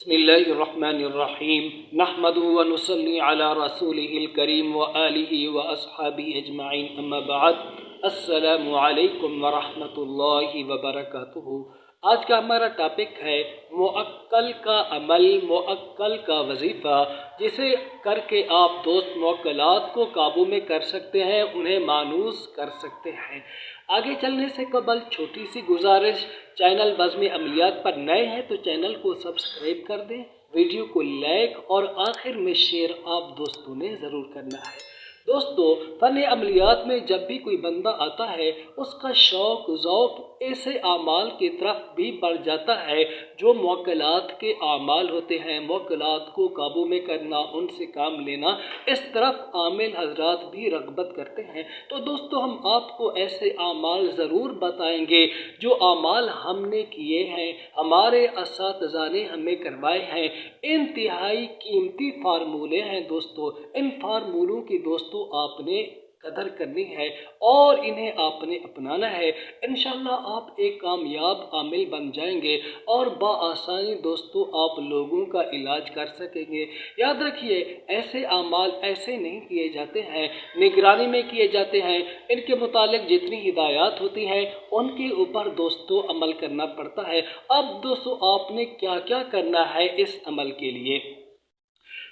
बिस्मिल्लाहिर्रहमानिर्रहीम नहमदुहु व नुसल्ली अला रसूलिहिल करीम व आलिहि व अस्हाबिहि अजमाइन अम्मा बाद अस्सलामु अलैकुम व रहमतुल्लाहि व बरकातुहू। आज का हमारा टॉपिक है मुअक्कल का अमल, मुअक्कल का वजीफ़ा, जिसे करके आप दोस्त मुअक्कलात को काबू में कर सकते हैं, उन्हें मानूस कर सकते हैं। आगे चलने से कबल छोटी सी गुजारिश, चैनल बज़्म अमलियात पर नए हैं तो चैनल को सब्सक्राइब कर दें, वीडियो को लाइक और आखिर में शेयर आप दोस्तों ने ज़रूर करना है। दोस्तों, फ़न अमलियात में जब भी कोई बंदा आता है उसका शौक़ ज़ौक़ ऐसे आमाल की तरफ भी बढ़ जाता है जो मुअक्कलात के आमाल होते हैं, मुअक्कलात को काबू में करना, उनसे काम लेना, इस तरफ आमिल हजरात भी रग़बत करते हैं। तो दोस्तों, हम आपको ऐसे आमाल ज़रूर बताएंगे जो आमाल हमने किए हैं, हमारे असातिज़ा ने हमें करवाए हैं। इंतहाई कीमती फार्मूले हैं दोस्तों, इन फार्मूलों की दोस्तों आपने कदर करनी है और इन्हें आपने अपनाना है। इंशाअल्लाह आप एक कामयाब आमिल बन जाएंगे और बआसानी दोस्तों आप लोगों का इलाज कर सकेंगे। याद रखिए, ऐसे आमाल ऐसे नहीं किए जाते हैं, निगरानी में किए जाते हैं। इनके मुतालिक जितनी हिदायत होती हैं उनके ऊपर दोस्तों अमल करना पड़ता है। अब दोस्तों आपने क्या क्या करना है इस अमल के लिए,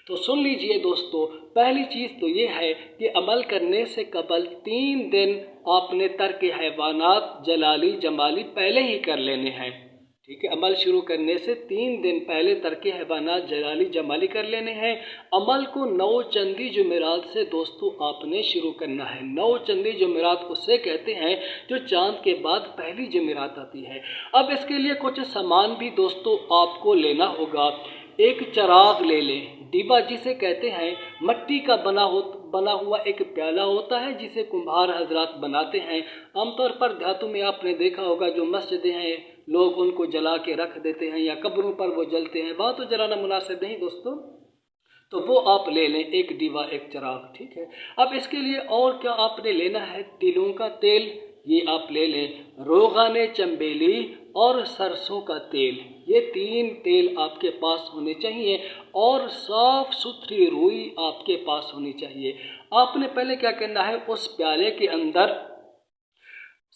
तो सुन लीजिए दोस्तों। पहली चीज़ तो ये है कि अमल करने से कबल 3 दिन आपने तर्क हैवानात जलाली जमाली पहले ही कर लेने हैं। ठीक है, अमल शुरू करने से 3 दिन पहले तर्क हैवानात जलाली जमाली कर लेने हैं। अमल को 9 चंदी जुमेरात से दोस्तों आपने शुरू करना है। 9 चंदी जुमेरात उसे कहते हैं जो चाँद के बाद पहली जुमेरात आती है। अब इसके लिए कुछ सामान भी दोस्तों आपको लेना होगा। एक चिराग ले लें, डिबा जिसे कहते हैं, मट्टी का बना हुआ एक प्याला होता है जिसे कुम्हार हजरात बनाते हैं। आमतौर पर देहातों में आपने देखा होगा जो मस्जिदें हैं लोग उनको जला के रख देते हैं या कब्रों पर वो जलते हैं, वहाँ तो जलाना मुनासिब नहीं दोस्तों, तो वो आप ले लें, एक दीवा एक चिराग। ठीक है, अब इसके लिए और क्या आपने लेना है, तिलों का तेल ये आप ले लें, रोगान चंबेली और सरसों का तेल, ये 3 तेल आपके पास होने चाहिए और साफ़ सुथरी रुई आपके पास होनी चाहिए। आपने पहले क्या करना है, उस प्याले के अंदर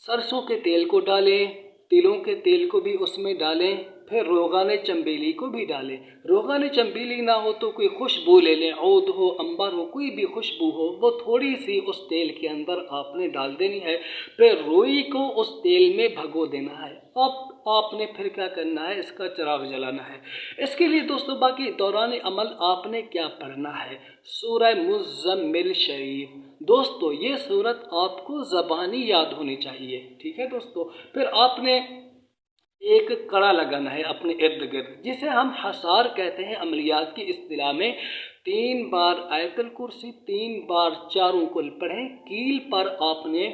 सरसों के तेल को डालें, तिलों के तेल को भी उसमें डालें, फिर रोगान चंबेली को भी डालें। रोगान चंबेली ना हो तो कोई खुशबू ले लें, औद हो, अंबर हो, कोई भी खुशबू हो, वो थोड़ी सी उस तेल के अंदर आपने डाल देनी है। फिर रुई को उस तेल में भगो देना है। अब आपने फिर क्या करना है, इसका चिराग जलाना है। इसके लिए दोस्तों बाकी दौरान अमल आपने क्या पढ़ना है, सूरह मुज़्ज़मिल शरीफ। दोस्तों ये सूरत आपको ज़बानी याद होनी चाहिए। ठीक है दोस्तों, फिर आपने एक कड़ा लगाना है अपने इर्द गिर्द, जिसे हम हसार कहते हैं अमलियात की इस्तिलाह में। 3 बार आयतुल कुर्सी, 3 बार चारों कुल पढ़ें। कील पर आपने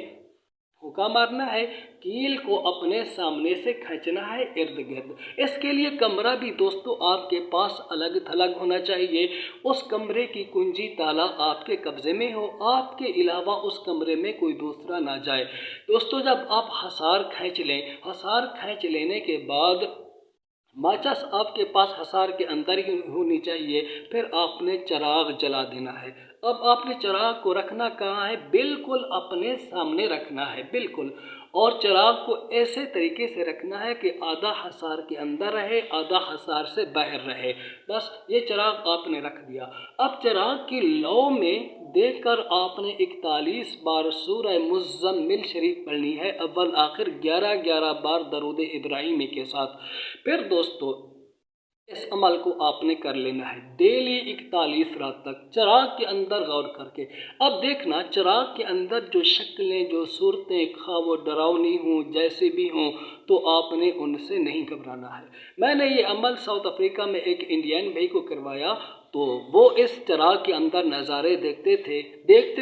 फूंका मारना है, कील को अपने सामने से खींचना है इर्द गिर्द। इसके लिए कमरा भी दोस्तों आपके पास अलग थलग होना चाहिए। उस कमरे की कुंजी ताला आपके कब्जे में हो, आपके अलावा उस कमरे में कोई दूसरा ना जाए। दोस्तों जब आप हसार खींच लें, हसार खींच लेने के बाद माचिस आपके पास हसार के अंदर ही होनी चाहिए। फिर आपने चिराग जला देना है। अब आपने चिराग को रखना कहाँ है, बिल्कुल अपने सामने रखना है, बिल्कुल। और चिराग को ऐसे तरीके से रखना है कि आधा हसार के अंदर रहे, आधा हसार से बाहर रहे। बस ये चिराग आपने रख दिया। अब चिराग की लौ में देखकर आपने 41 बार सूरह मुज़्ज़मिल शरीफ पढ़नी है, अव्वल आखिर 11-11 बार दरूद इब्राहिमी के साथ। फिर दोस्तों इस अमल को आपने कर लेना है डेली 41 रात तक, चिराग के अंदर गौर करके। अब देखना चिराग के अंदर जो शक्लें, जो सूरतें, खा वो डरावनी हों, जैसे भी हों, तो आपने उनसे नहीं घबराना है। मैंने ये अमल साउथ अफ्रीका में एक इंडियन भाई को करवाया, तो वो इस चिराग के अंदर नज़ारे देखते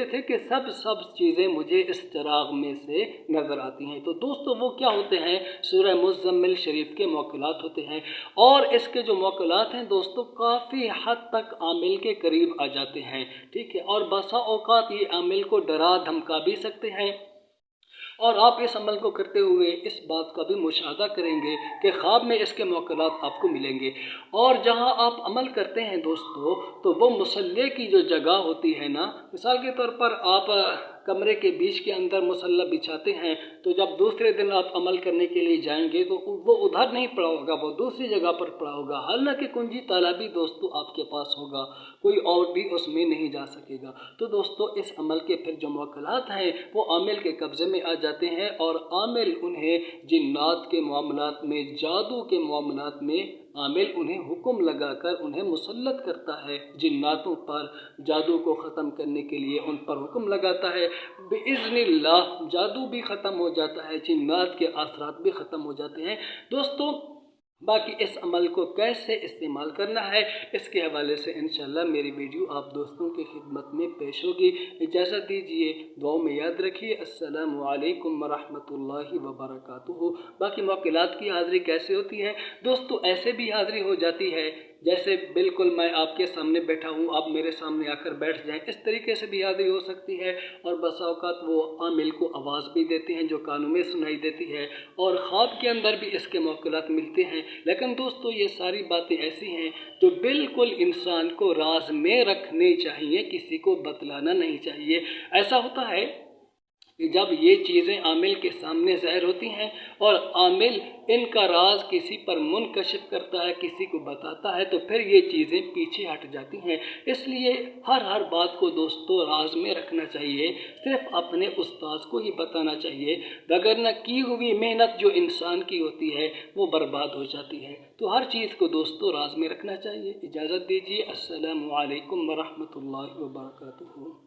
थे कि सब चीज़ें मुझे इस चिराग में से नज़र आती हैं। तो दोस्तों वो क्या होते हैं, सूरह मुज़्ज़मिल शरीफ के मौक़िलात होते हैं। और इसके जो मौक़िलात हैं दोस्तों काफ़ी हद तक आमिल के करीब आ जाते हैं। ठीक है, और बसा औक़ात ये आमिल को डरा धमका भी सकते हैं اور آپ اس عمل کو کرتے ہوئے اس بات کا بھی مشاہدہ کریں گے کہ خواب میں اس کے موکلات آپ کو ملیں گے۔ اور جہاں آپ عمل کرتے ہیں دوستو تو وہ مصلی کی جو جگہ ہوتی ہے نا، مثال کے طور پر آپ کمرے کے بیچ کے اندر مصلی بچھاتے ہیں، تو جب دوسرے دن آپ عمل کرنے کے لیے جائیں گے تو وہ ادھر نہیں پڑا ہوگا، وہ دوسری جگہ پر پڑا ہوگا، حالانکہ کنجی تالا بھی دوستو آپ کے پاس ہوگا، کوئی اور بھی اس میں نہیں جا سکے گا۔ تو دوستو اس عمل کے پھر جو موکلات ہیں وہ عامل کے قبضے میں آ جاتے ہیں، اور عامل انہیں جنات کے معاملات میں، جادو کے معاملات میں عامل انہیں حکم لگا کر انہیں مسلط کرتا ہے جناتوں پر، جادو کو ختم کرنے کے لیے ان پر حکم لگاتا ہے۔ بِإِذْنِ اللہ جادو بھی ختم ہو جاتا ہے، جنات کے اثرات بھی ختم ہو جاتے ہیں۔ دوستو باقی اس عمل کو کیسے استعمال کرنا ہے اس کے حوالے سے انشاءاللہ میری ویڈیو آپ دوستوں کی خدمت میں پیش ہوگی۔ اجازت دیجیے، دعاؤں میں یاد رکھیے۔ السلام علیکم ورحمۃ اللہ وبرکاتہ۔ باقی موکلات کی حاضری کیسے ہوتی ہے دوستو؟ ایسے بھی حاضری ہو جاتی ہے جیسے بالکل میں آپ کے سامنے بیٹھا ہوں، آپ میرے سامنے آ کر بیٹھ جائیں، اس طریقے سے بھی حاضری ہو سکتی ہے، اور بسا اوقات وہ عامل کو آواز بھی دیتے ہیں جو کانوں میں سنائی دیتی ہے، اور خواب کے اندر بھی اس کے موکلات ملتے ہیں۔ لیکن دوستو یہ ساری باتیں ایسی ہیں جو بالکل انسان کو راز میں رکھنی چاہیے، کسی کو بتلانا نہیں چاہیے۔ ایسا ہوتا ہے کہ جب یہ چیزیں عامل کے سامنے ظاہر ہوتی ہیں اور عامل ان کا راز کسی پر منکشف کرتا ہے، کسی کو بتاتا ہے، تو پھر یہ چیزیں پیچھے ہٹ جاتی ہیں۔ اس لیے ہر بات کو دوستو راز میں رکھنا چاہیے، صرف اپنے استاذ کو ہی بتانا چاہیے، وگرنہ کی ہوئی محنت جو انسان کی ہوتی ہے وہ برباد ہو جاتی ہے۔ تو ہر چیز کو دوستو راز میں رکھنا چاہیے۔ اجازت دیجیے، السلام علیکم ورحمۃ اللہ وبرکاتہ۔